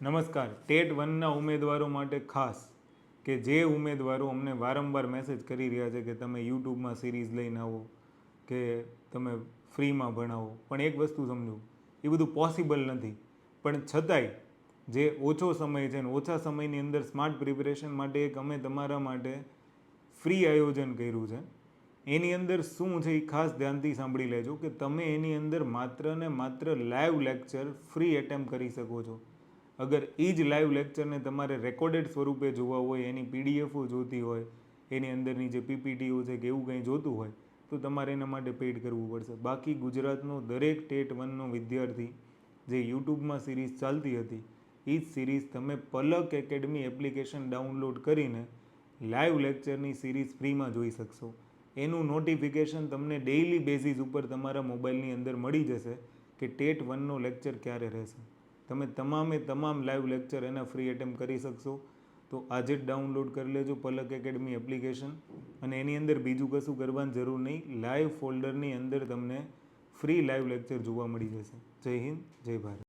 નમસ્કાર. ટેટ વનના ઉમેદવારો માટે ખાસ કે જે ઉમેદવારો અમને વારંવાર મેસેજ કરી રહ્યા છે કે તમે યુટ્યુબમાં સિરીઝ લઈને આવો કે તમે ફ્રીમાં ભણાવો, પણ એક વસ્તુ સમજો, એ બધું પોસિબલ નથી. પણ છતાંય જે ઓછો સમય છે ને ઓછા સમયની અંદર સ્માર્ટ પ્રિપેરેશન માટે એક અમે તમારા માટે ફ્રી આયોજન કર્યું છે. એની અંદર શું છે એ ખાસ ધ્યાનથી સાંભળી લેજો કે તમે એની અંદર માત્ર ને માત્ર લાઈવ લેક્ચર ફ્રી એટેમ્પ કરી શકો છો. અગર એ જ લાઈવ લેક્ચરને તમારે રેકોર્ડેડ સ્વરૂપે જોવા હોય, એની પીડીએફો જોતી હોય, એની અંદરની જે પીપીટીઓ છે કે એવું કંઈ જોતું હોય તો તમારે એના માટે પેઇડ કરવું પડશે. બાકી ગુજરાતનો દરેક ટેટ વનનો વિદ્યાર્થી જે યુટ્યુબમાં સિરીઝ ચાલતી હતી એ જ સિરીઝ તમે પલક એકેડમી એપ્લિકેશન ડાઉનલોડ કરીને લાઈવ લેક્ચરની સિરીઝ ફ્રીમાં જોઈ શકશો. એનું નોટિફિકેશન તમને ડેઇલી બેઝિસ ઉપર તમારા મોબાઈલની અંદર મળી જશે કે ટેટ વનનો લેક્ચર ક્યારે રહેશે. તમે તમામ લાઈવ લેક્ચર એના ફ્રી એટેમ્પ કરી શકશો. તો આજે જ ડાઉનલોડ કરી લેજો પલક એકેડમી એપ્લિકેશન, અને એની અંદર બીજું કશું કરવાની જરૂર નહીં. લાઈવ ફોલ્ડરની અંદર તમને ફ્રી લાઈવ લેક્ચર જોવા મળી જશે. જય હિન્દ, જય ભારત.